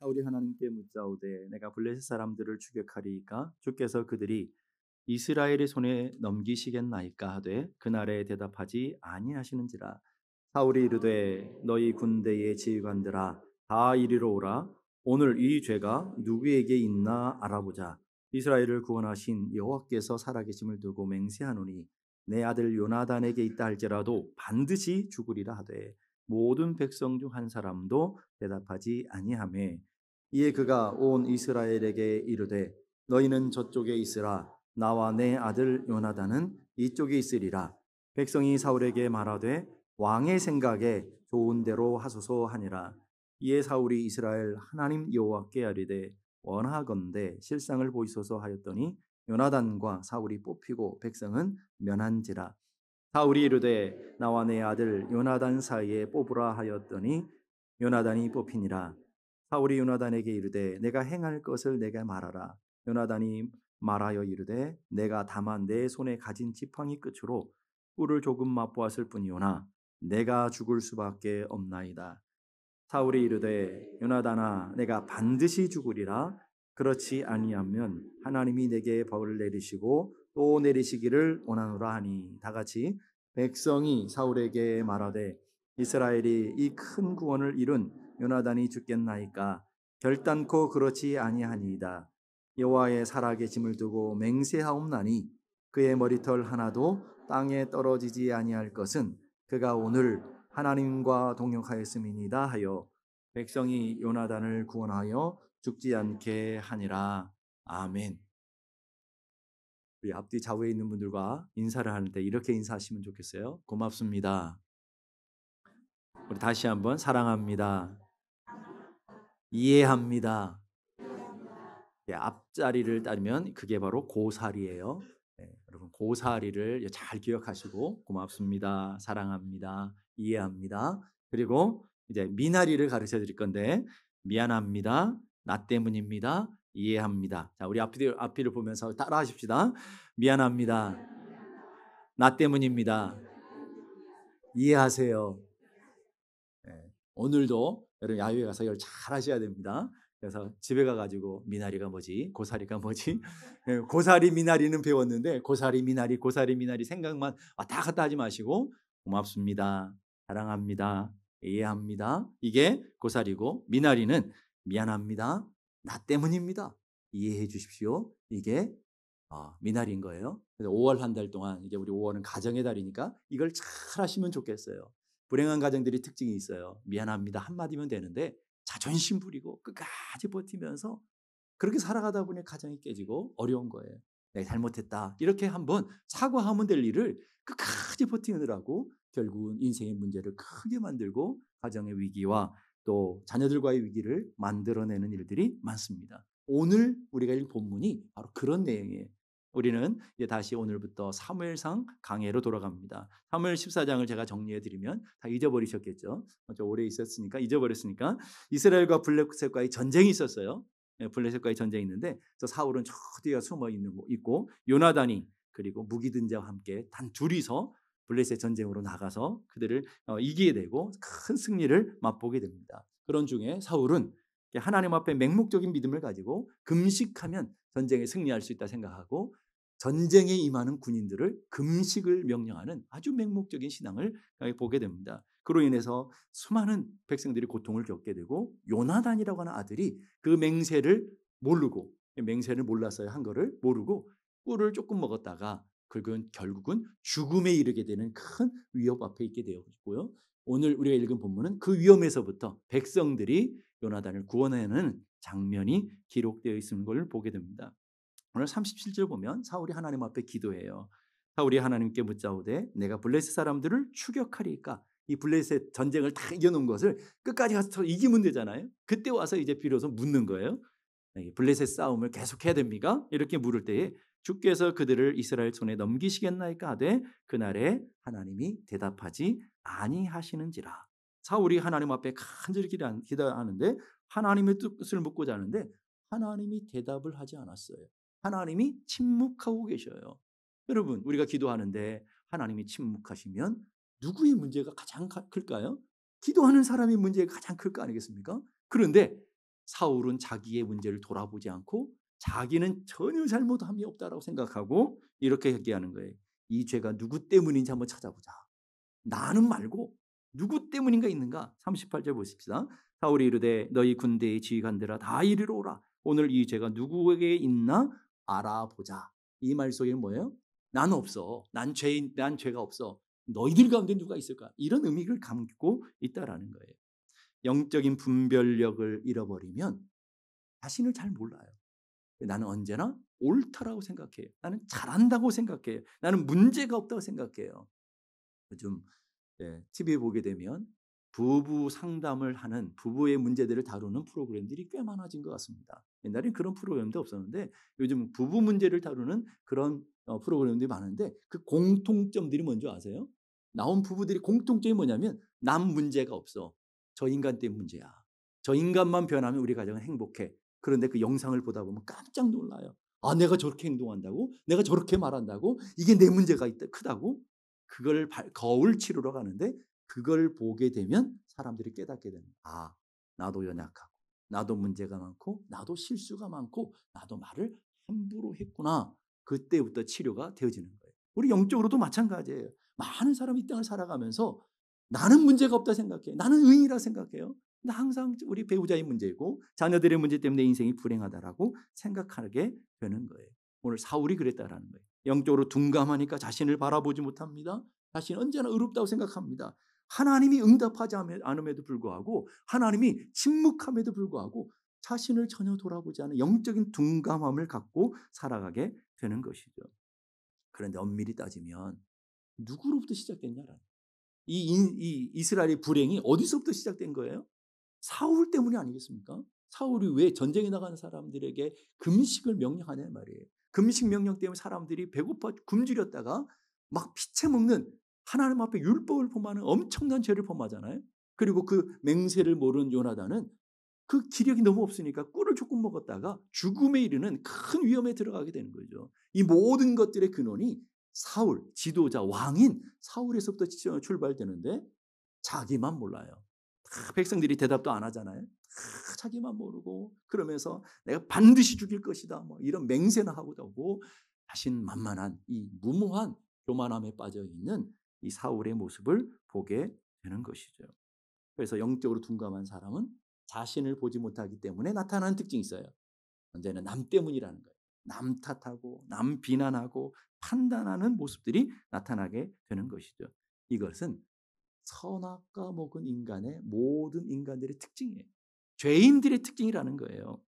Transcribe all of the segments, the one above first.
사울이 하나님께 묻자오되 내가 블레셋 사람들을 추격하리이까 주께서 그들이 이스라엘의 손에 넘기시겠나이까 하되 그날에 대답하지 아니하시는지라. 사울이 이르되 너희 군대의 지휘관들아 다 이리로 오라. 오늘 이 죄가 누구에게 있나 알아보자. 이스라엘을 구원하신 여호와께서 살아계심을 두고 맹세하노니 내 아들 요나단에게 있다 할지라도 반드시 죽으리라 하되 모든 백성 중 한 사람도 대답하지 아니하매 이에 그가 온 이스라엘에게 이르되 너희는 저쪽에 있으라. 나와 내 아들 요나단은 이쪽에 있으리라. 백성이 사울에게 말하되 왕의 생각에 좋은 대로 하소서 하니라. 이에 사울이 이스라엘 하나님 여호와께 아뢰되 원하건대 실상을 보이소서 하였더니 요나단과 사울이 뽑히고 백성은 면한지라. 사울이 이르되 나와 내 아들 요나단 사이에 뽑으라 하였더니 요나단이 뽑히니라. 사울이 요나단에게 이르되 내가 행할 것을 내게 말하라. 요나단이 말하여 이르되 내가 다만 내 손에 가진 지팡이 끝으로 꿀을 조금 맛보았을 뿐이오나 내가 죽을 수밖에 없나이다. 사울이 이르되 요나단아 내가 반드시 죽으리라. 그렇지 아니하면 하나님이 내게 벌을 내리시고 또 내리시기를 원하노라 하니 다 같이 백성이 사울에게 말하되 이스라엘이 이 큰 구원을 이룬 요나단이 죽겠나이까 결단코 그렇지 아니하니이다. 여호와의 살아계심을 두고 맹세하옵나니 그의 머리털 하나도 땅에 떨어지지 아니할 것은 그가 오늘 하나님과 동역하였음이니이다 하여 백성이 요나단을 구원하여 죽지 않게 하니라. 아멘. 우리 앞뒤 좌우에 있는 분들과 인사를 하는데 이렇게 인사하시면 좋겠어요. 고맙습니다. 우리 다시 한번 사랑합니다. 이해합니다. 앞자리를 따르면 그게 바로 고사리예요. 여러분 고사리를 잘 기억하시고 고맙습니다. 사랑합니다. 이해합니다. 그리고 이제 미나리를 가르쳐 드릴 건데 미안합니다. 나 때문입니다. 이해합니다. 자, 우리 앞뒤를 보면서 따라 하십시다. 미안합니다. 나 때문입니다. 이해하세요. 오늘도 여러분 야유회 가서 이걸 잘 하셔야 됩니다. 그래서 집에 가가지고 미나리가 뭐지? 고사리가 뭐지? 고사리 미나리는 배웠는데 고사리 미나리 생각만 왔다 갔다 하지 마시고 고맙습니다. 사랑합니다. 이해합니다. 이게 고사리고 미나리는 미안합니다. 나 때문입니다. 이해해 주십시오. 이게 미나리인 거예요. 그래서 5월 한 달 동안 이제 우리 5월은 가정의 달이니까 이걸 잘 하시면 좋겠어요. 불행한 가정들이 특징이 있어요. 미안합니다 한마디면 되는데 자존심 부리고 끝까지 버티면서 그렇게 살아가다 보니 가정이 깨지고 어려운 거예요. 내가 잘못했다 이렇게 한번 사과하면 될 일을 끝까지 버티느라고 결국은 인생의 문제를 크게 만들고 가정의 위기와 또 자녀들과의 위기를 만들어내는 일들이 많습니다. 오늘 우리가 읽은 본문이 바로 그런 내용이에요. 우리는 이제 다시 오늘부터 사무엘상 강해로 돌아갑니다. 사무엘 14장을 제가 정리해 드리면 다 잊어버리셨겠죠. 오래 있었으니까 잊어버렸으니까 이스라엘과 블레셋과의 전쟁이 있었어요. 블레셋과의 전쟁이 있는데 사울은 저 뒤에 숨어 있고 요나단이 그리고 무기 든 자와 함께 단 둘이서 블레셋 전쟁으로 나가서 그들을 이기게 되고 큰 승리를 맛보게 됩니다. 그런 중에 사울은 하나님 앞에 맹목적인 믿음을 가지고 금식하면 전쟁에 승리할 수 있다 생각하고 전쟁에 임하는 군인들을 금식을 명령하는 아주 맹목적인 신앙을 보게 됩니다. 그로 인해서 수많은 백성들이 고통을 겪게 되고 요나단이라고 하는 아들이 그 맹세를 모르고 맹세를 몰랐어야 한 거를 모르고 꿀을 조금 먹었다가 결국은 죽음에 이르게 되는 큰 위협 앞에 있게 되었고요. 오늘 우리가 읽은 본문은 그 위험에서부터 백성들이 요나단을 구원하는 장면이 기록되어 있는 걸 보게 됩니다. 오늘 37절 보면 사울이 하나님 앞에 기도해요. 사울이 하나님께 묻자오되 내가 블레셋 사람들을 추격하리까. 이 블레셋 전쟁을 다 이겨놓은 것을 끝까지 가서 이기면 되잖아요. 그때 와서 이제 비로소 묻는 거예요. 블레셋 싸움을 계속해야 됩니까? 이렇게 물을 때에 주께서 그들을 이스라엘 손에 넘기시겠나이까 하되 그날에 하나님이 대답하지 아니하시는지라. 사울이 하나님 앞에 간절히 기도하는데 하나님의 뜻을 묻고자 하는데 하나님이 대답을 하지 않았어요. 하나님이 침묵하고 계셔요. 여러분 우리가 기도하는데 하나님이 침묵하시면 누구의 문제가 가장 클까요? 기도하는 사람의 문제가 가장 클 거 아니겠습니까? 그런데 사울은 자기의 문제를 돌아보지 않고 자기는 전혀 잘못함이 없다라고 생각하고 이렇게 얘기하는 거예요. 이 죄가 누구 때문인지 한번 찾아보자. 나는 말고 누구 때문인가 있는가? 38절 보십시다. 사울이 이르되 너희 군대의 지휘관들아 다 이리로 오라. 오늘 이 죄가 누구에게 있나 알아보자. 이 말 속에는 뭐예요? 난 없어. 난 죄가 없어. 너희들 가운데 누가 있을까? 이런 의미를 담고 있다라는 거예요. 영적인 분별력을 잃어버리면 자신을 잘 몰라요. 나는 언제나 옳다라고 생각해요. 나는 잘한다고 생각해요. 나는 문제가 없다고 생각해요. 요즘 TV에 보게 되면 부부 상담을 하는 부부의 문제들을 다루는 프로그램들이 꽤 많아진 것 같습니다. 옛날엔 그런 프로그램도 없었는데 요즘 부부 문제를 다루는 그런 프로그램들이 많은데 그 공통점들이 뭔지 아세요? 나온 부부들이 공통점이 뭐냐면 남 문제가 없어. 저 인간 때문에 문제야. 저 인간만 변하면 우리 가정은 행복해. 그런데 그 영상을 보다 보면 깜짝 놀라요. 아, 내가 저렇게 행동한다고? 내가 저렇게 말한다고? 이게 내 문제가 크다고? 그걸 거울 치르러 가는데 그걸 보게 되면 사람들이 깨닫게 됩니다. 아, 나도 연약하고 나도 문제가 많고 나도 실수가 많고 나도 말을 함부로 했구나. 그때부터 치료가 되어지는 거예요. 우리 영적으로도 마찬가지예요. 많은 사람이 이 땅을 살아가면서 나는 문제가 없다 생각해. 나는 의인이라 생각해요. 근데 항상 우리 배우자의 문제고 자녀들의 문제 때문에 내 인생이 불행하다라고 생각하게 되는 거예요. 오늘 사울이 그랬다라는 거예요. 영적으로 둔감하니까 자신을 바라보지 못합니다. 자신은 언제나 의롭다고 생각합니다. 하나님이 응답하지 않음에도 불구하고 하나님이 침묵함에도 불구하고 자신을 전혀 돌아보지 않은 영적인 둔감함을 갖고 살아가게 되는 것이죠. 그런데 엄밀히 따지면 누구로부터 시작됐냐라는 이 이스라엘의 불행이 어디서부터 시작된 거예요? 사울 때문이 아니겠습니까? 사울이 왜 전쟁에 나가는 사람들에게 금식을 명령하냐 말이에요. 금식 명령 때문에 사람들이 배고파 굶주렸다가 막 피채 먹는 하나님 앞에 율법을 범하는 엄청난 죄를 범하잖아요. 그리고 그 맹세를 모르는 요나단은 그 기력이 너무 없으니까 꿀을 조금 먹었다가 죽음에 이르는 큰 위험에 들어가게 되는 거죠. 이 모든 것들의 근원이 사울, 지도자, 왕인 사울에서부터 출발되는데 자기만 몰라요. 다 백성들이 대답도 안 하잖아요. 다 자기만 모르고 그러면서 내가 반드시 죽일 것이다. 뭐 이런 맹세나 하고 자신만만한 이 무모한 교만함에 빠져 있는 이 사울의 모습을 보게 되는 것이죠. 그래서 영적으로 둔감한 사람은 자신을 보지 못하기 때문에 나타나는 특징이 있어요. 언제나 남 때문이라는 거예요. 남 탓하고 남 비난하고 판단하는 모습들이 나타나게 되는 것이죠. 이것은 선악과 먹은 인간의 모든 인간들의 특징이에요. 죄인들의 특징이라는 거예요.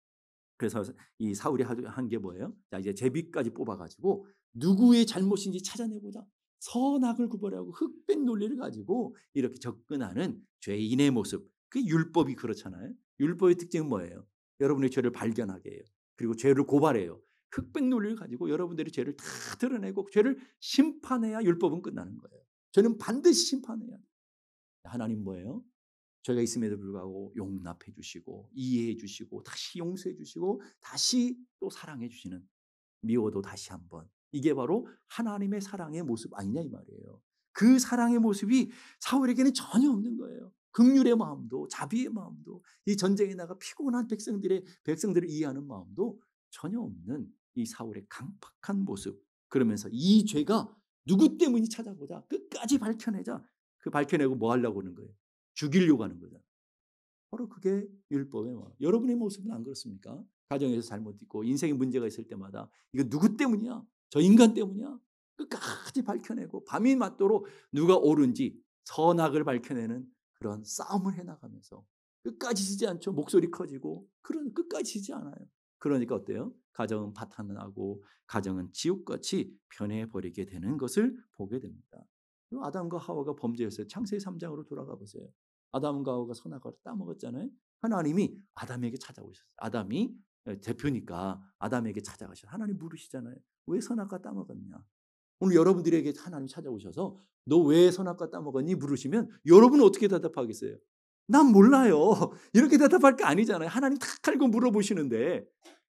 그래서 이 사울이 한 게 뭐예요? 자, 이제 제비까지 뽑아가지고 누구의 잘못인지 찾아내보자. 선악을 구별하고 흑백 논리를 가지고 이렇게 접근하는 죄인의 모습. 그 율법이 그렇잖아요. 율법의 특징은 뭐예요? 여러분의 죄를 발견하게 해요. 그리고 죄를 고발해요. 흑백 논리를 가지고 여러분들의 죄를 다 드러내고 죄를 심판해야 율법은 끝나는 거예요. 죄는 반드시 심판해야 돼요. 하나님 뭐예요? 죄가 있음에도 불구하고 용납해 주시고 이해해 주시고 다시 용서해 주시고 다시 또 사랑해 주시는 미워도 다시 한번 이게 바로 하나님의 사랑의 모습 아니냐 이 말이에요. 그 사랑의 모습이 사울에게는 전혀 없는 거예요. 긍휼의 마음도 자비의 마음도 이 전쟁에 나가 피곤한 백성들을 이해하는 마음도 전혀 없는 이 사울의 강팍한 모습. 그러면서 이 죄가 누구 때문인지 찾아보자. 끝까지 밝혀내자. 그 밝혀내고 뭐 하려고 하는 거예요? 죽이려고 하는 거잖아요. 바로 그게 율법의 마음. 여러분의 모습은 안 그렇습니까? 가정에서 잘못 있고 인생에 문제가 있을 때마다 이거 누구 때문이야? 저 인간 때문이야? 끝까지 밝혀내고 밤이 맞도록 누가 옳은지 선악을 밝혀내는 그런 싸움을 해나가면서 끝까지 지지 않죠. 목소리 커지고 그런 끝까지 지지 않아요. 그러니까 어때요? 가정은 파탄나고 가정은 지옥같이 변해버리게 되는 것을 보게 됩니다. 아담과 하와가 범죄했어요. 창세기 3장으로 돌아가 보세요. 아담과 하와가 선악과를 따먹었잖아요. 하나님이 아담에게 찾아오셨어요. 아담이 대표니까 아담에게 찾아가셔서 하나님 물으시잖아요. 왜 선악과 따먹었냐? 오늘 여러분들에게 하나님 찾아오셔서 너 왜 선악과 따먹었니? 물으시면 여러분은 어떻게 대답하겠어요? 난 몰라요. 이렇게 대답할 게 아니잖아요. 하나님 탁 깔고 물어보시는데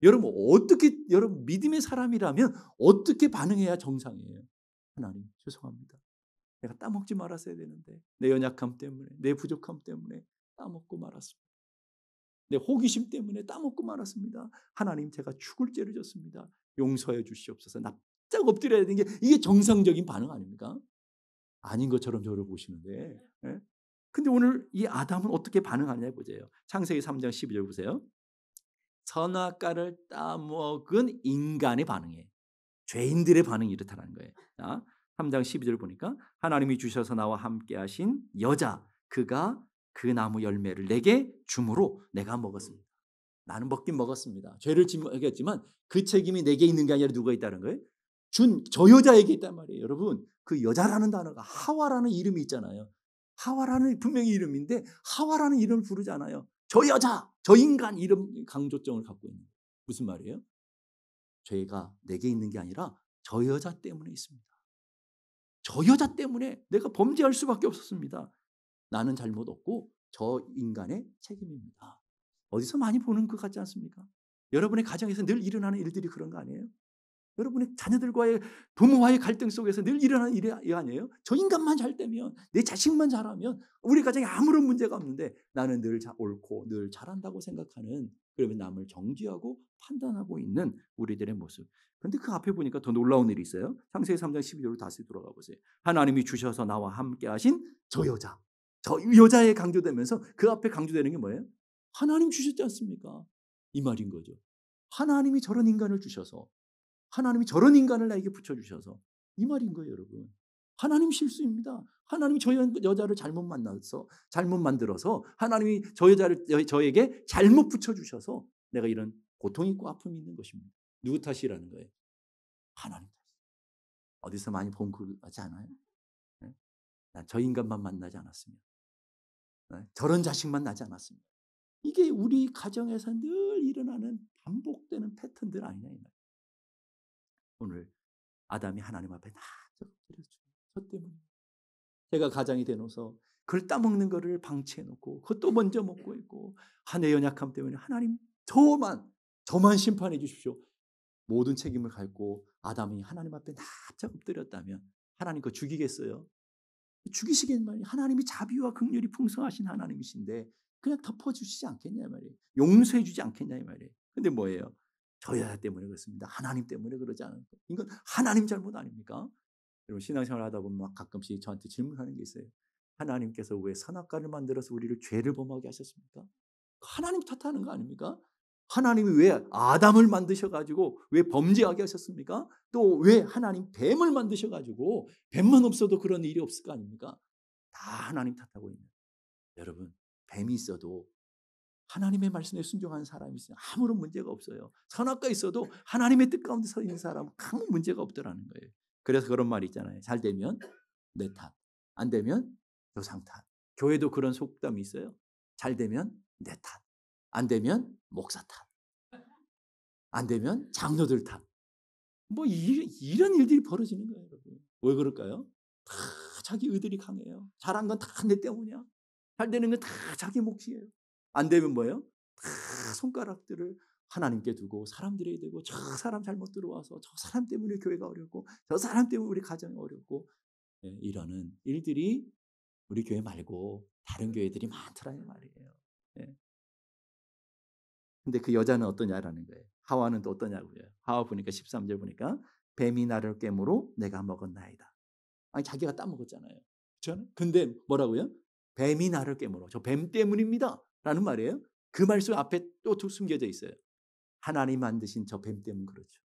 여러분 믿음의 사람이라면 어떻게 반응해야 정상이에요? 하나님 죄송합니다. 내가 따먹지 말았어야 되는데 내 연약함 때문에 내 부족함 때문에 따먹고 말았습니다. 내 호기심 때문에 따먹고 말았습니다. 하나님, 제가 죽을 죄를 졌습니다. 용서해 주시옵소서. 납작 엎드려야 되는 게 이게 정상적인 반응 아닙니까? 아닌 것처럼 저를 보시는데. 예? 근데 오늘 이 아담은 어떻게 반응하냐 보세요. 창세기 3장 12절 보세요. 선악과를 따먹은 인간의 반응이에요. 죄인들의 반응이 이렇다는 거예요. 자, 3장 12절 보니까 하나님이 주셔서 나와 함께 하신 여자, 그가 그 나무 열매를 내게 주므로 내가 먹었습니다. 나는 먹긴 먹었습니다. 죄를 지었지만 그 책임이 내게 있는 게 아니라 누가 있다는 거예요? 저 여자에게 있단 말이에요. 여러분, 그 여자라는 단어가 하와라는 이름이 있잖아요. 하와라는 분명히 이름인데 하와라는 이름을 부르잖아요. 저 여자, 저 인간 이름 강조점을 갖고 있는 거예요. 무슨 말이에요? 죄가 내게 있는 게 아니라 저 여자 때문에 있습니다. 저 여자 때문에 내가 범죄할 수밖에 없었습니다. 나는 잘못 없고 저 인간의 책임입니다. 어디서 많이 보는 것 같지 않습니까? 여러분의 가정에서 늘 일어나는 일들이 그런 거 아니에요? 여러분의 자녀들과의 부모와의 갈등 속에서 늘 일어나는 일이 아니에요? 저 인간만 잘 되면, 내 자식만 잘하면 우리 가정에 아무런 문제가 없는데 나는 늘 옳고 늘 잘한다고 생각하는, 그러면 남을 정죄하고 판단하고 있는 우리들의 모습. 그런데 그 앞에 보니까 더 놀라운 일이 있어요. 창세기 3장 12절로 다시 돌아가 보세요. 하나님이 주셔서 나와 함께 하신 저 여자, 저 여자에 강조되면서 그 앞에 강조되는 게 뭐예요? 하나님 주셨지 않습니까? 이 말인 거죠. 하나님이 저런 인간을 주셔서, 하나님이 저런 인간을 나에게 붙여주셔서, 이 말인 거예요, 여러분. 하나님 실수입니다. 하나님이 저 여자를 잘못 만나서, 잘못 만들어서, 하나님이 저 여자를 저에게 잘못 붙여주셔서 내가 이런 고통이 있고 아픔이 있는 것입니다. 누구 탓이라는 거예요? 하나님 탓. 어디서 많이 본 거 같지 않아요? 네? 난 저 인간만 만나지 않았으면, 네? 저런 자식만 나지 않았으면. 이게 우리 가정에서 늘 일어나는 반복되는 패턴들 아니냐 이 말이에요. 오늘 아담이 하나님 앞에 다 엎드렸죠. 저 때문에 제가 가장이 되어서 그걸 따먹는 거를 방치해놓고 그것도 먼저 먹고 있고, 내 연약함 때문에 하나님 저만 심판해 주십시오. 모든 책임을 갖고 아담이 하나님 앞에 납작 엎드렸다면 하나님 그거 죽이겠어요? 죽이시겠 말이에요. 하나님이 자비와 긍휼이 풍성하신 하나님이신데 그냥 덮어주시지 않겠냐 말이에요. 용서해 주지 않겠냐 말이에요. 근데 뭐예요? 저 여자 때문에 그렇습니다. 하나님 때문에 그러지 않은 거. 이건 하나님 잘못 아닙니까? 여러분, 신앙생활 하다 보면 막 가끔씩 저한테 질문하는 게 있어요. 하나님께서 왜 선악과를 만들어서 우리를 죄를 범하게 하셨습니까? 하나님 탓하는 거 아닙니까? 하나님이 왜 아담을 만드셔가지고 왜 범죄하게 하셨습니까? 또 왜 하나님 뱀을 만드셔가지고 뱀만 없어도 그런 일이 없을 거 아닙니까? 다 하나님 탓하고 있는. 여러분, 뱀이 있어도 하나님의 말씀에 순종하는 사람이 있어요. 아무런 문제가 없어요. 선악과 있어도 하나님의 뜻 가운데 서 있는 사람은 아무 문제가 없더라는 거예요. 그래서 그런 말이 있잖아요. 잘 되면 내 탓, 안 되면 조상 탓. 교회도 그런 속담이 있어요. 잘 되면 내 탓, 안 되면 목사 탓, 안 되면 장로들 탓. 뭐 이런 일들이 벌어지는 거예요, 여러분. 왜 그럴까요? 다 자기 의들이 강해요. 잘한 건 다 내 때문이야. 잘 되는 건 다 자기 몫이에요. 안 되면 뭐예요? 다 손가락들을 하나님께 두고 사람들에게 대고, 저 사람 잘못 들어와서 저 사람 때문에 교회가 어렵고 저 사람 때문에 우리 가정이 어렵고, 이러는 일들이 우리 교회 말고 다른 교회들이 많더라 이 말이에요. 예. 근데 그 여자는 어떠냐라는 거예요. 하와는 또 어떠냐고요. 하와 보니까 13절 보니까 뱀이 나를 깨므로 내가 먹었나이다. 아니, 자기가 따먹었잖아요. 그렇죠? 근데 뭐라고요? 뱀이 나를 깨물어. 저 뱀 때문입니다. 라는 말이에요. 그 말씀 앞에 또 숨겨져 있어요. 하나님 만드신 저 뱀 때문 그렇죠.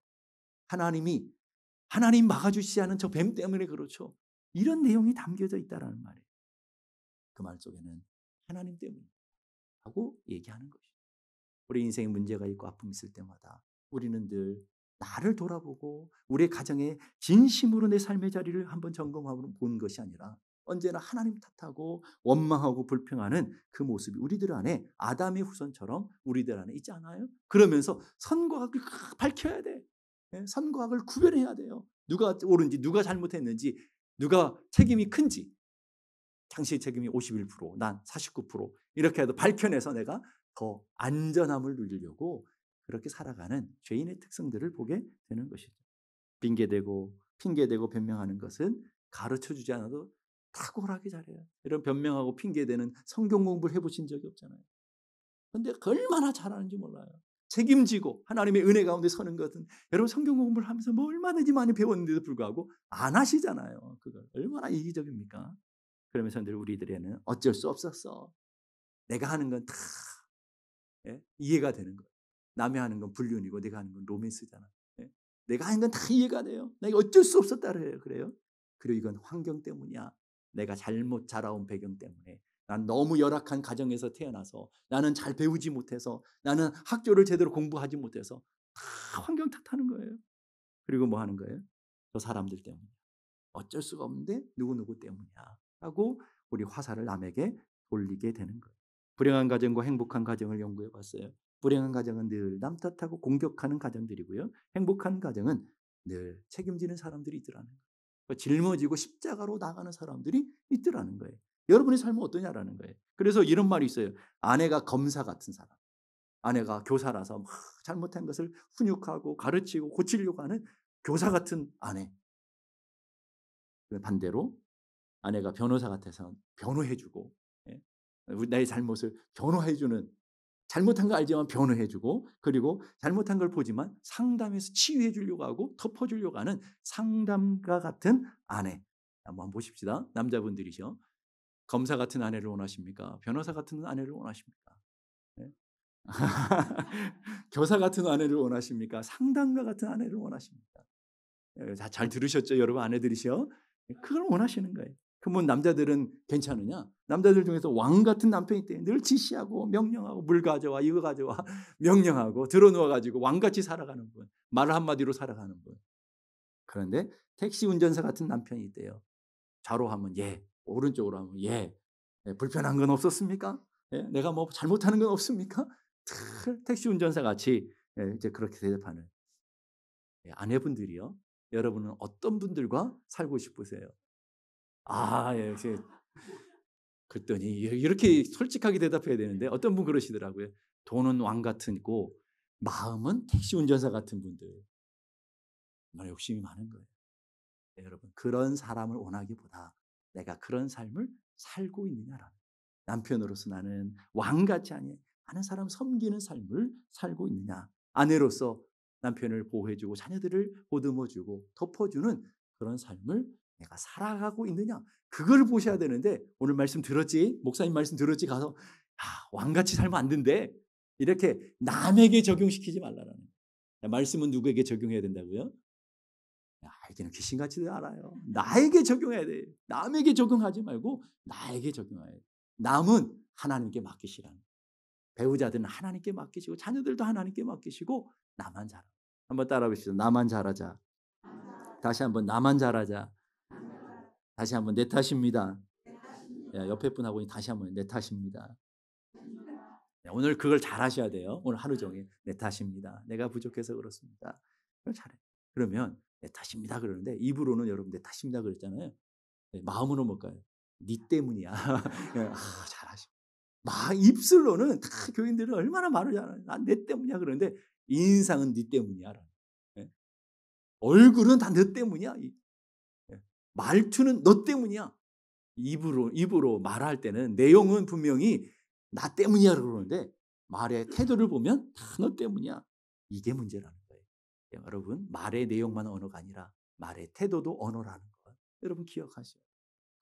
하나님 막아주시지 않은 저 뱀 때문에 그렇죠. 이런 내용이 담겨져 있다라는 말이에요. 그 말 속에는 하나님 때문이라고 얘기하는 것이죠. 우리 인생에 문제가 있고 아픔이 있을 때마다 우리는 늘 나를 돌아보고 우리 가정에 진심으로 내 삶의 자리를 한번 점검하고 보는 것이 아니라 언제나 하나님 탓하고 원망하고 불평하는 그 모습이 우리들 안에 아담의 후손처럼 우리들 안에 있지 않아요? 그러면서 선과 악을 밝혀야 돼. 선과 악을 구별해야 돼요. 누가 옳은지, 누가 잘못했는지, 누가 책임이 큰지. 당신의 책임이 51%, 난 49% 이렇게 해도 밝혀내서 내가 더 안전함을 누리려고 그렇게 살아가는 죄인의 특성들을 보게 되는 것이죠. 핑계대고 변명하는 것은 가르쳐주지 않아도 탁월하게 잘해요. 이런 변명하고 핑계대는 성경 공부를 해보신 적이 없잖아요. 그런데 얼마나 잘하는지 몰라요. 책임지고 하나님의 은혜 가운데 서는 것은 여러분 성경 공부를 하면서 뭐 얼마든지 많이 배웠는데도 불구하고 안 하시잖아요. 그걸 얼마나 이기적입니까? 그러면서 늘 우리들에는 어쩔 수 없었어. 내가 하는 건 다 이해가 되는 거예요. 남이 하는 건 불륜이고 내가 하는 건 로맨스잖아. 내가 하는 건 다 이해가 돼요. 내가 어쩔 수 없었다 그래요. 그리고 이건 환경 때문이야. 내가 잘못 자라온 배경 때문에. 난 너무 열악한 가정에서 태어나서 나는 잘 배우지 못해서 나는 학교를 제대로 공부하지 못해서 다 환경 탓하는 거예요. 그리고 뭐 하는 거예요? 저 사람들 때문에. 어쩔 수가 없는데 누구누구 때문이야 하고 우리 화살을 남에게 돌리게 되는 거예요. 불행한 가정과 행복한 가정을 연구해 봤어요. 불행한 가정은 늘 남 탓하고 공격하는 가정들이고요. 행복한 가정은 늘 책임지는 사람들이 있더라는 거예요. 짊어지고 십자가로 나가는 사람들이 있더라는 거예요. 여러분의 삶은 어떠냐라는 거예요. 그래서 이런 말이 있어요. 아내가 검사 같은 사람. 아내가 교사라서 막 잘못한 것을 훈육하고 가르치고 고치려고 하는 교사 같은 아내. 반대로 아내가 변호사 같아서 변호해주고 나의 잘못을 변호해주는 잘못한 거 알지만 변호해주고 그리고 잘못한 걸 보지만 상담해서 치유해주려고 하고 덮어주려고 하는 상담가 같은 아내. 한번 보십시다. 남자분들이죠. 검사 같은 아내를 원하십니까? 변호사 같은 아내를 원하십니까? 네? 교사 같은 아내를 원하십니까? 상담가 같은 아내를 원하십니까? 잘 들으셨죠? 여러분 아내들이시요? 그걸 원하시는 거예요. 그러면 남자들은 괜찮으냐? 남자들 중에서 왕 같은 남편이 있대요. 늘 지시하고 명령하고 물 가져와 이거 가져와 명령하고 들어누워가지고 왕같이 살아가는 분. 말 한마디로 살아가는 분. 그런데 택시 운전사 같은 남편이 있대요. 좌로 하면 예, 오른쪽으로 하면 예. 불편한 건 없었습니까? 예, 내가 뭐 잘못하는 건 없습니까? 택시 운전사 같이 이제 그렇게 대답하는 아내분들이요. 여러분은 어떤 분들과 살고 싶으세요? 예. 그랬더니 이렇게 솔직하게 대답해야 되는데 어떤 분 그러시더라고요. 돈은 왕 같고 마음은 택시 운전사 같은 분들. 정말 욕심이 많은 거예요. 네, 여러분 그런 사람을 원하기보다 내가 그런 삶을 살고 있느냐라는 남편으로서 나는 왕같이 아니 많은 사람 섬기는 삶을 살고 있느냐. 아내로서 남편을 보호해주고 자녀들을 보듬어주고 덮어주는 그런 삶을 내가 살아가고 있느냐. 그걸 보셔야 되는데 오늘 말씀 들었지? 목사님 말씀 들었지? 가서 왕같이 살면 안 된대. 이렇게 남에게 적용시키지 말라는 거예요. 말씀은 누구에게 적용해야 된다고요? 알기는 귀신같이 알아요. 나에게 적용해야 돼. 남에게 적용하지 말고 나에게 적용해야 돼. 남은 하나님께 맡기시라는. 배우자들은 하나님께 맡기시고 자녀들도 하나님께 맡기시고 나만 잘하. 한번 따라 보시죠. 나만 잘하자. 다시 한번 나만 잘하자. 다시 한번 내 탓입니다. 옆에 분하고 다시 한번 내 탓입니다. 오늘 그걸 잘하셔야 돼요. 오늘 하루 종일 내 탓입니다. 내가 부족해서 그렇습니다. 그걸 잘해. 그러면 내 탓입니다 그러는데 입으로는 여러분 내 탓입니다 그랬잖아요. 마음으로 뭘까요? 네 때문이야. 잘하셔. 막 입술로는 다 교인들은 얼마나 말을 잘하냐. 난 내 때문이야 그러는데 인상은 네 때문이야. 얼굴은 다 너 때문이야. 말투는 너 때문이야. 입으로 말할 때는 내용은 분명히 나 때문이야 그러는데 말의 태도를 보면 다 너 때문이야. 이게 문제라는 거예요. 여러분 말의 내용만 언어가 아니라 말의 태도도 언어라는 거. 여러분 기억하셔요.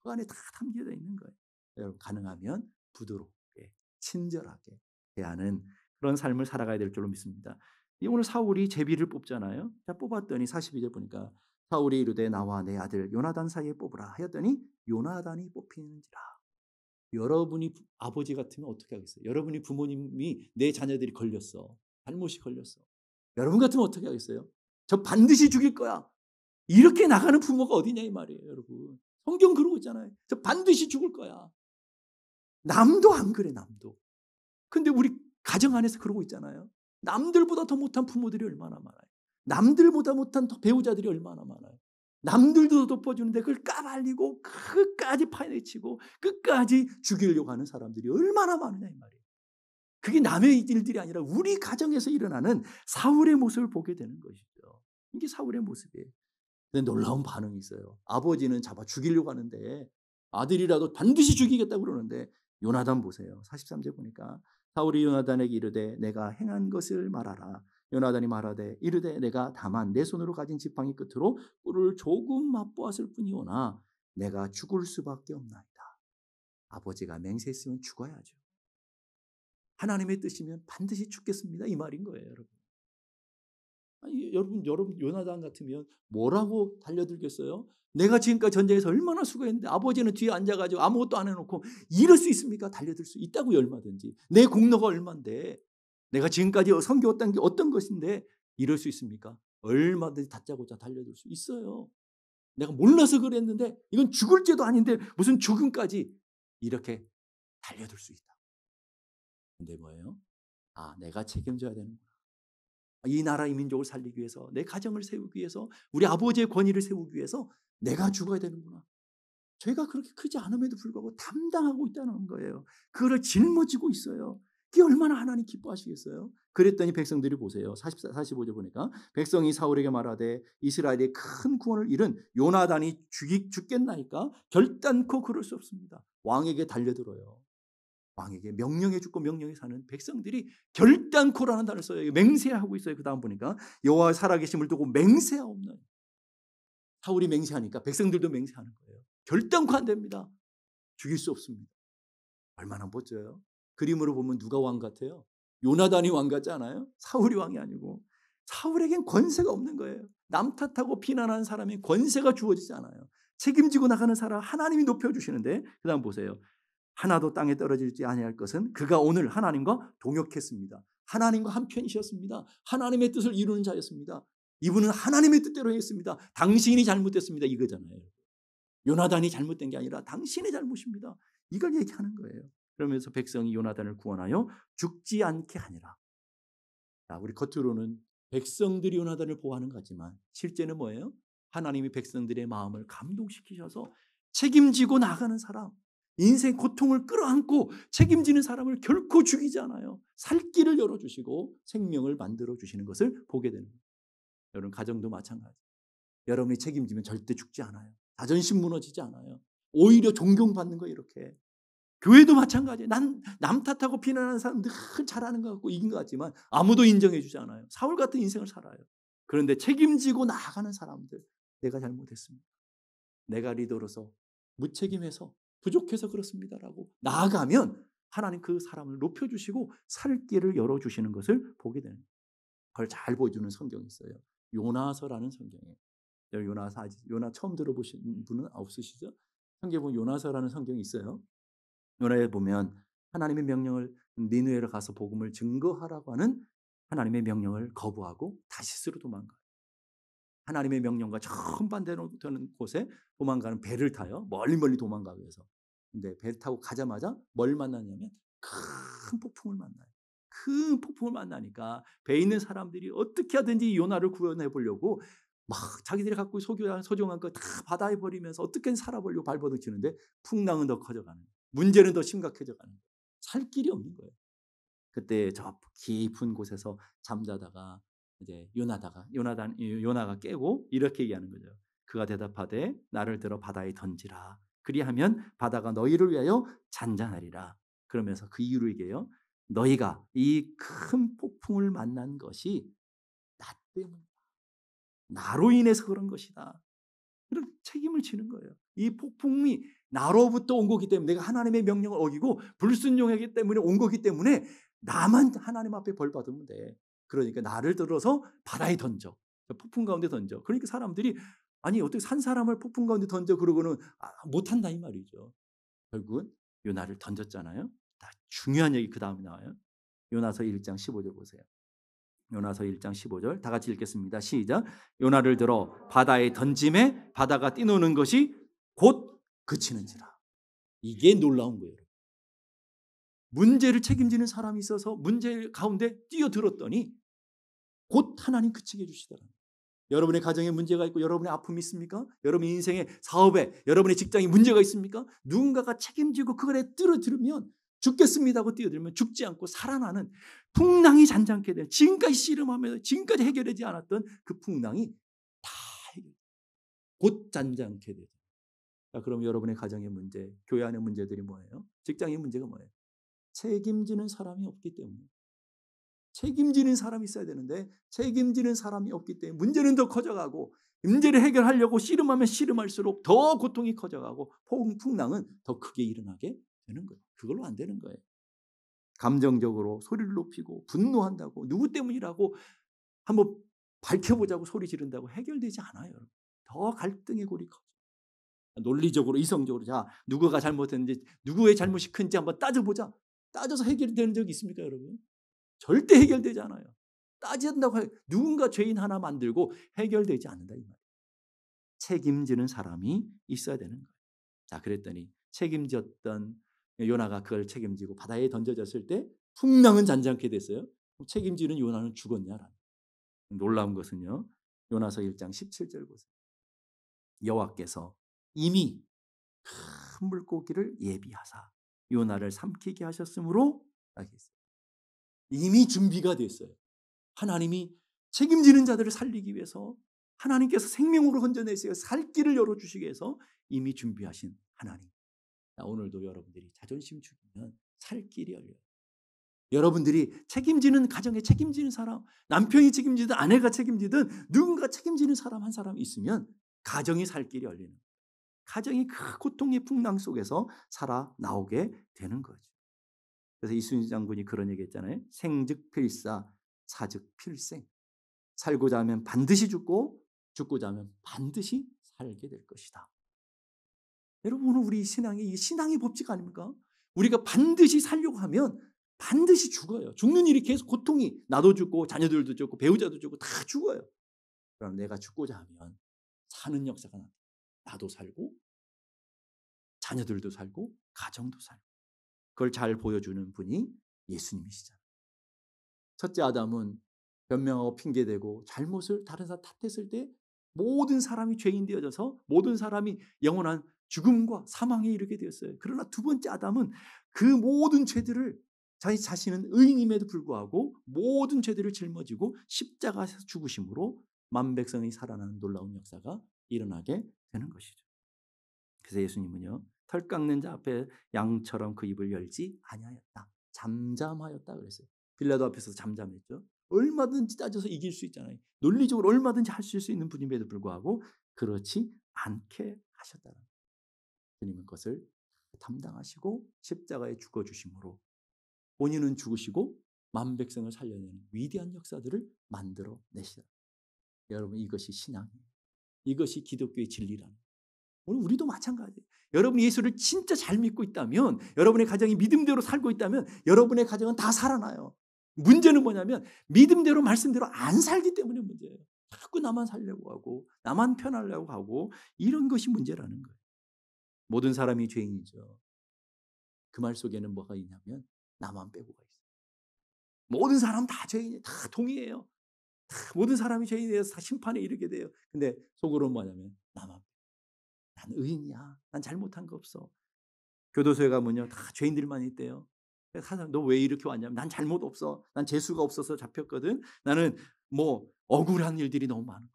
그 안에 다 담겨져 있는 거예요. 여러분 가능하면 부드럽게 친절하게 대하는 그런 삶을 살아가야 될 줄로 믿습니다. 오늘 사울이 제비를 뽑잖아요. 자, 뽑았더니 42절 보니까 사울이 이르되 나와 내 아들 요나단 사이에 뽑으라 하였더니 요나단이 뽑히는지라. 여러분이 아버지 같으면 어떻게 하겠어요? 여러분이 부모님이 내 자녀들이 걸렸어. 잘못이 걸렸어. 여러분 같으면 어떻게 하겠어요? 저 반드시 죽일 거야. 이렇게 나가는 부모가 어디냐 이 말이에요, 여러분. 성경 그러고 있잖아요. 저 반드시 죽을 거야. 남도 안 그래, 남도. 근데 우리 가정 안에서 그러고 있잖아요. 남들보다 더 못한 부모들이 얼마나 많아요. 남들보다 못한 배우자들이 얼마나 많아요. 남들도 덮어주는데 그걸 까발리고 끝까지 파헤치고 끝까지 죽이려고 하는 사람들이 얼마나 많으냐 이 말이에요. 그게 남의 일들이 아니라 우리 가정에서 일어나는 사울의 모습을 보게 되는 것이죠. 이게 사울의 모습이에요. 근데 놀라운 반응이 있어요. 아버지는 잡아 죽이려고 하는데 아들이라도 반드시 죽이겠다고 그러는데 요나단 보세요. 43절 보니까 사울이 요나단에게 이르되 내가 행한 것을 말하라. 요나단이 말하되 이르되 내가 다만 내 손으로 가진 지팡이 끝으로 꿀을 조금 맛보았을 뿐이오나 내가 죽을 수밖에 없나이다. 아버지가 맹세했으면 죽어야죠. 하나님의 뜻이면 반드시 죽겠습니다. 이 말인 거예요, 여러분. 아니, 여러분 요나단 같으면 뭐라고 달려들겠어요? 내가 지금까지 전쟁에서 얼마나 수고했는데 아버지는 뒤에 앉아가지고 아무것도 안 해놓고 이럴 수 있습니까? 달려들 수 있다고요, 얼마든지. 내 공로가 얼만데 내가 지금까지 섬겨왔던 게 어떤 것인데 이럴 수 있습니까? 얼마든지 다짜고짜 달려들 수 있어요. 내가 몰라서 그랬는데 이건 죽을 죄도 아닌데 무슨 죽음까지 이렇게 달려들 수 있다. 근데 뭐예요? 아, 내가 책임져야 되는구나. 이 나라 이 민족을 살리기 위해서 내 가정을 세우기 위해서 우리 아버지의 권위를 세우기 위해서 내가 죽어야 되는구나. 죄가 그렇게 크지 않음에도 불구하고 담당하고 있다는 거예요. 그거를 짊어지고 있어요. 그게 얼마나 하나님 기뻐하시겠어요? 그랬더니 백성들이 보세요. 45절 보니까 백성이 사울에게 말하되 이스라엘의 큰 구원을 잃은 요나단이 죽겠나이까? 결단코 그럴 수 없습니다. 왕에게 달려들어요. 왕에게 명령해 주고 명령해 사는 백성들이 결단코라는 단어를 써요. 맹세하고 있어요. 그 다음 보니까 여호와 살아계심을 두고 맹세하옵나니. 사울이 맹세하니까 백성들도 맹세하는 거예요. 결단코 안 됩니다. 죽일 수 없습니다. 얼마나 멋져요. 그림으로 보면 누가 왕 같아요? 요나단이 왕 같지 않아요? 사울이 왕이 아니고. 사울에겐 권세가 없는 거예요. 남 탓하고 비난하는 사람이 권세가 주어지지 않아요. 책임지고 나가는 사람 하나님이 높여주시는데 그 다음 보세요. 하나도 땅에 떨어지지 아니할 것은 그가 오늘 하나님과 동역했습니다. 하나님과 한편이셨습니다. 하나님의 뜻을 이루는 자였습니다. 이분은 하나님의 뜻대로 했습니다. 당신이 잘못됐습니다. 이거잖아요. 요나단이 잘못된 게 아니라 당신의 잘못입니다. 이걸 얘기하는 거예요. 그러면서 백성이 요나단을 구원하여 죽지 않게 하니라. 자, 우리 겉으로는 백성들이 요나단을 보호하는 것 같지만 실제는 뭐예요? 하나님이 백성들의 마음을 감동시키셔서 책임지고 나가는 사람, 인생 고통을 끌어안고 책임지는 사람을 결코 죽이지 않아요. 살 길을 열어주시고 생명을 만들어주시는 것을 보게 되는 거예요. 여러분 가정도 마찬가지. 여러분이 책임지면 절대 죽지 않아요. 자존심 무너지지 않아요. 오히려 존경받는 거예요. 이렇게. 교회도 마찬가지예요. 남 탓하고 비난하는 사람 늘 잘하는 것 같고 이긴 것 같지만 아무도 인정해 주지 않아요. 사울 같은 인생을 살아요. 그런데 책임지고 나아가는 사람들, 내가 잘못했습니다. 내가 리더로서 무책임해서 부족해서 그렇습니다라고 나아가면 하나님 그 사람을 높여주시고 살 길을 열어주시는 것을 보게 되는 거예요. 그걸 잘 보여주는 성경이 있어요. 요나서라는 성경이에요. 요나 처음 들어보신 분은 없으시죠? 성경에 보면 요나서라는 성경이 있어요. 요나에 보면 하나님의 명령을 니느웨로 가서 복음을 증거하라고 하는 하나님의 명령을 거부하고 다시스로 도망가요. 하나님의 명령과 정반대되는 곳에 도망가는 배를 타요. 멀리 도망가기 위해서. 근데 배를 타고 가자마자 뭘 만나냐면 큰 폭풍을 만나요. 큰 폭풍을 만나니까 배에 있는 사람들이 어떻게 하든지 요나를 구원해 보려고 막 자기들이 갖고 소중한 거 다 바다에 버리면서 어떻게든 살아보려고 발버둥치는데 풍랑은 더 커져가는 거예요. 문제는 더 심각해져가는 거예요. 살 길이 없는 거예요. 그때 저 깊은 곳에서 잠자다가 이제 요나가 깨고 이렇게 얘기하는 거죠. 그가 대답하되 나를 들어 바다에 던지라. 그리하면 바다가 너희를 위하여 잔잔하리라. 그러면서 그 이유를 얘기해요. 너희가 이 큰 폭풍을 만난 것이 나 때문이다. 나로 인해서 그런 것이다. 그런 책임을 지는 거예요. 이 폭풍이 나로부터 온 거기 때문에 내가 하나님의 명령을 어기고 불순종하기 때문에 온 거기 때문에 나만 하나님 앞에 벌 받으면 돼. 그러니까 나를 들어서 바다에 던져. 폭풍 가운데 던져. 그러니까 사람들이 아니 어떻게 산 사람을 폭풍 가운데 던져 그러고는 못한다 이 말이죠. 결국은 요나를 던졌잖아요. 다 중요한 얘기 그 다음에 나와요. 요나서 1장 15절 보세요. 요나서 1장 15절 다 같이 읽겠습니다. 시작. 요나를 들어 바다에 던짐에 바다가 뛰노는 것이 곧 그치는지라. 이게 놀라운 거예요. 문제를 책임지는 사람이 있어서 문제 가운데 뛰어들었더니 곧 하나님 그치게 해주시더라고요. 여러분의 가정에 문제가 있고 여러분의 아픔이 있습니까? 여러분의 인생의 사업에 여러분의 직장에 문제가 있습니까? 누군가가 책임지고 그거에 뛰어들면 죽겠습니다 하고 뛰어들면 죽지 않고 살아나는 풍랑이 잔잔케 된 지금까지 씨름하면서 지금까지 해결되지 않았던 그 풍랑이 다 해결 곧 잔잔케 되죠. 자, 그럼 여러분의 가정의 문제, 교회 안의 문제들이 뭐예요? 직장의 문제가 뭐예요? 책임지는 사람이 없기 때문에. 책임지는 사람이 있어야 되는데 책임지는 사람이 없기 때문에 문제는 더 커져가고, 문제를 해결하려고 씨름하면 씨름할수록 더 고통이 커져가고 풍랑은 더 크게 일어나게 되는 거예요. 그걸로 안 되는 거예요. 감정적으로 소리를 높이고 분노한다고 누구 때문이라고 한번 밝혀보자고 소리 지른다고 해결되지 않아요. 더 갈등의 골이 커져. 논리적으로 이성적으로 자 누구가 잘못했는지 누구의 잘못이 큰지 한번 따져보자. 따져서 해결되는 적이 있습니까 여러분? 절대 해결되지 않아요. 따진다고 누군가 죄인 하나 만들고 해결되지 않는다 이 말이에요. 책임지는 사람이 있어야 되는 거예요. 자, 그랬더니 책임졌던 요나가 그걸 책임지고 바다에 던져졌을 때 풍랑은 잔잔케 됐어요. 책임지는 요나는 죽었냐라는. 놀라운 것은요. 요나서 1장 17절 보세요. 여호와께서 이미 큰 물고기를 예비하사 요나를 삼키게 하셨으므로 알겠어요. 이미 준비가 됐어요. 하나님이 책임지는 자들을 살리기 위해서 하나님께서 생명으로 건져내세요. 살 길을 열어주시기 위해서 이미 준비하신 하나님. 오늘도 여러분들이 자존심 죽이면 살 길이 열려요. 여러분들이 책임지는 가정에 책임지는 사람, 남편이 책임지든 아내가 책임지든 누군가 책임지는 사람 한 사람 있으면 가정이 살 길이 열리는 거예요. 가정이 그 고통의 풍랑 속에서 살아 나오게 되는 거죠. 그래서 이순신 장군이 그런 얘기 했잖아요. 생즉 필사, 사즉 필생. 살고자 하면 반드시 죽고 죽고자 하면 반드시 살게 될 것이다. 여러분 오늘 우리 신앙이 이 신앙의 법칙 아닙니까? 우리가 반드시 살려고 하면 반드시 죽어요. 죽는 일이 계속 고통이 나도 죽고 자녀들도 죽고 배우자도 죽고 다 죽어요. 그럼 내가 죽고자 하면 사는 역사가 나타나요. 나도 살고 자녀들도 살고 가정도 살고. 그걸 잘 보여주는 분이 예수님이시잖아요. 첫째 아담은 변명하고 핑계대고 잘못을 다른 사람 탓했을 때 모든 사람이 죄인 되어져서 모든 사람이 영원한 죽음과 사망에 이르게 되었어요. 그러나 두 번째 아담은 그 모든 죄들을 자기 자신은 의인임에도 불구하고 모든 죄들을 짊어지고 십자가에서 죽으심으로 만백성이 살아나는 놀라운 역사가 일어나게 되는 것이죠. 그래서 예수님은요. 털 깎는 자 앞에 양처럼 그 입을 열지 아니하였다. 잠잠하였다 그랬어요. 빌라도 앞에서 잠잠했죠. 얼마든지 따져서 이길 수 있잖아요. 논리적으로 얼마든지 할 수 있는 분임에도 불구하고 그렇지 않게 하셨다는 거예요. 주님은 그것을 담당하시고 십자가에 죽어주심으로 본인은 죽으시고 만백성을 살려내는 위대한 역사들을 만들어내시다. 여러분 이것이 신앙이에요. 이것이 기독교의 진리라는 거예요. 오늘 우리도 마찬가지예요. 여러분이 예수를 진짜 잘 믿고 있다면 여러분의 가정이 믿음대로 살고 있다면 여러분의 가정은 다 살아나요. 문제는 뭐냐면 믿음대로 말씀대로 안 살기 때문에 문제예요. 자꾸 나만 살려고 하고 나만 편하려고 하고 이런 것이 문제라는 거예요. 모든 사람이 죄인이죠. 그 말 속에는 뭐가 있냐면 나만 빼고가 있어요. 모든 사람 다 죄인이에요. 다 동의해요. 다 모든 사람이 죄인이 되어서 다 심판에 이르게 돼요. 근데 속으로는 뭐냐면 나만 난 의인이야. 난 잘못한 거 없어. 교도소에 가면요. 다 죄인들만 있대요. 사장 너 왜 이렇게 왔냐면 난 잘못 없어. 난 재수가 없어서 잡혔거든. 나는 뭐 억울한 일들이 너무 많아.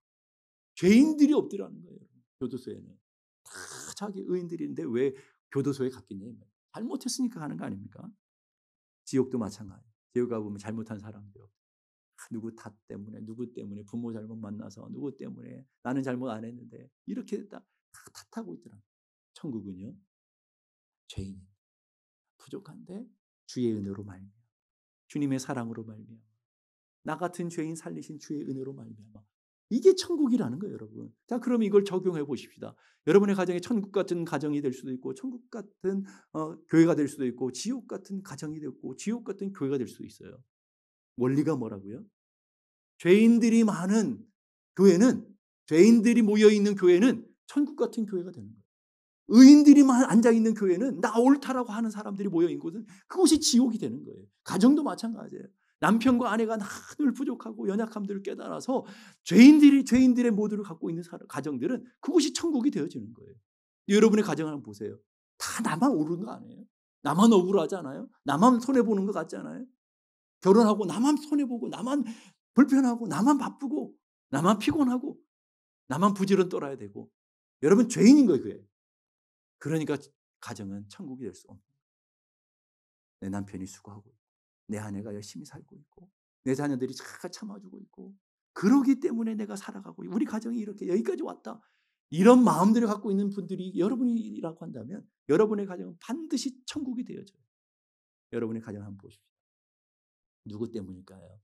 죄인들이 없더라는 거예요. 교도소에는. 다 자기 의인들인데 왜 교도소에 갔겠냐. 잘못했으니까 가는 거 아닙니까? 지옥도 마찬가지. 지옥 가보면 잘못한 사람들. 누구 탓 때문에 누구 때문에 부모 잘못 만나서 누구 때문에 나는 잘못 안 했는데 이렇게 다 탓하고 있더라고요. 천국은요. 죄인 부족한데 주의 은혜로 말미암아 주님의 사랑으로 말미암아 나 같은 죄인 살리신 주의 은혜로 말미암아 이게 천국이라는 거예요 여러분. 자 그럼 이걸 적용해 보십시다. 여러분의 가정이 천국 같은 가정이 될 수도 있고 천국 같은 교회가 될 수도 있고 지옥 같은 가정이 되고 지옥 같은 교회가 될 수도 있어요. 원리가 뭐라고요? 죄인들이 많은 교회는 죄인들이 모여있는 교회는 천국 같은 교회가 되는 거예요. 의인들이만 앉아있는 교회는 나 옳다라고 하는 사람들이 모여있는 곳은 그곳이 지옥이 되는 거예요. 가정도 마찬가지예요. 남편과 아내가 늘 부족하고 연약함들을 깨달아서 죄인들의 모두를 갖고 있는 가정들은 그곳이 천국이 되어지는 거예요. 여러분의 가정을 한번 보세요. 다 나만 옳은 거 아니에요? 나만 억울하지 않아요? 나만 손해보는 것 같지 않아요? 결혼하고 나만 손해보고 나만 불편하고 나만 바쁘고 나만 피곤하고 나만 부지런 떨어야 되고 여러분 죄인인 거예요. 그게. 그러니까 가정은 천국이 될 수 없는 거예요. 내 남편이 수고하고 있고 내 아내가 열심히 살고 있고 내 자녀들이 잘 참아주고 있고 그러기 때문에 내가 살아가고 우리 가정이 이렇게 여기까지 왔다. 이런 마음들을 갖고 있는 분들이 여러분이라고 한다면 여러분의 가정은 반드시 천국이 되어져요. 여러분의 가정 한번 보십시오. 누구 때문일까요?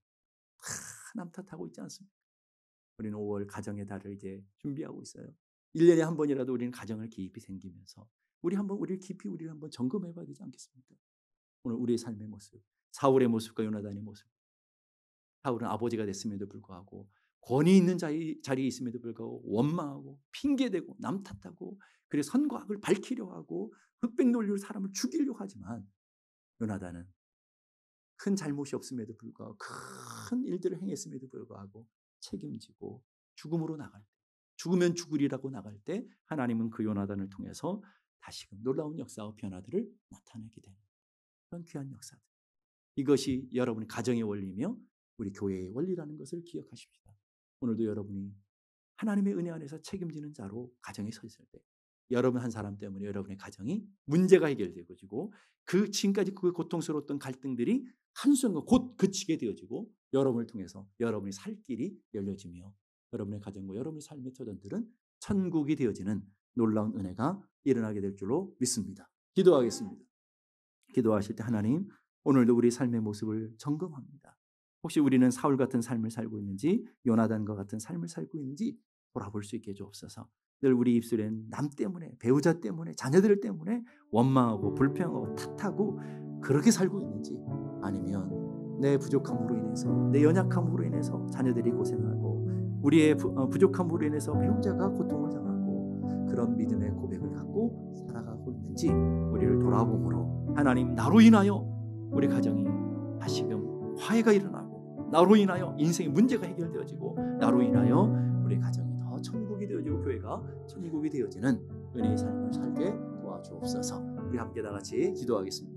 다 남 탓하고 있지 않습니까? 우리는 5월 가정의 달을 이제 준비하고 있어요. 1년에 한 번이라도 우리는 가정을 깊이 생기면서 우리를 깊이 한번 점검해 봐야 되지 않겠습니까? 오늘 우리의 삶의 모습, 사울의 모습과 요나단의 모습. 사울은 아버지가 됐음에도 불구하고 권위 있는 자리에 있음에도 불구하고 원망하고 핑계대고 남 탓하고 그래서 선과 악을 밝히려 하고 흑백 논리로 사람을 죽이려고 하지만 요나단은 큰 잘못이 없음에도 불구하고 큰 일들을 행했음에도 불구하고 책임지고 죽음으로 나갈 때 죽으면 죽으리라고 나갈 때 하나님은 그 요나단을 통해서 다시금 놀라운 역사와 변화들을 나타내게 되는 그런 귀한 역사들. 이것이 여러분의 가정의 원리며 우리 교회의 원리라는 것을 기억하십시다. 오늘도 여러분이 하나님의 은혜 안에서 책임지는 자로 가정에 서 있을 때 여러분 한 사람 때문에 여러분의 가정이 문제가 해결되어지고 그 지금까지 그 고통스러웠던 갈등들이 한순간 곧 그치게 되어지고 여러분을 통해서 여러분이 살 길이 열려지며 여러분의 가정과 여러분의 삶의 터전들은 천국이 되어지는 놀라운 은혜가 일어나게 될 줄로 믿습니다. 기도하겠습니다. 기도하실 때 하나님 오늘도 우리 삶의 모습을 점검합니다. 혹시 우리는 사울 같은 삶을 살고 있는지 요나단과 같은 삶을 살고 있는지 돌아볼 수 있게 해주옵소서. 늘 우리 입술엔 남 때문에 배우자 때문에 자녀들 때문에 원망하고 불평하고 탓하고 그렇게 살고 있는지 아니면 내 부족함으로 인해서 내 연약함으로 인해서 자녀들이 고생하고 우리의 부족함으로 인해서 배우자가 고통을 당하고 그런 믿음의 고백을 갖고 살아가고 있는지 우리를 돌아보므로 하나님 나로 인하여 우리 가정이 다시금 화해가 일어나고 나로 인하여 인생의 문제가 해결되어지고 나로 인하여 우리 가정이 더 천국이 되어지고 교회가 천국이 되어지는 은혜의 삶을 살게 도와주옵소서. 우리 함께 다 같이 기도하겠습니다.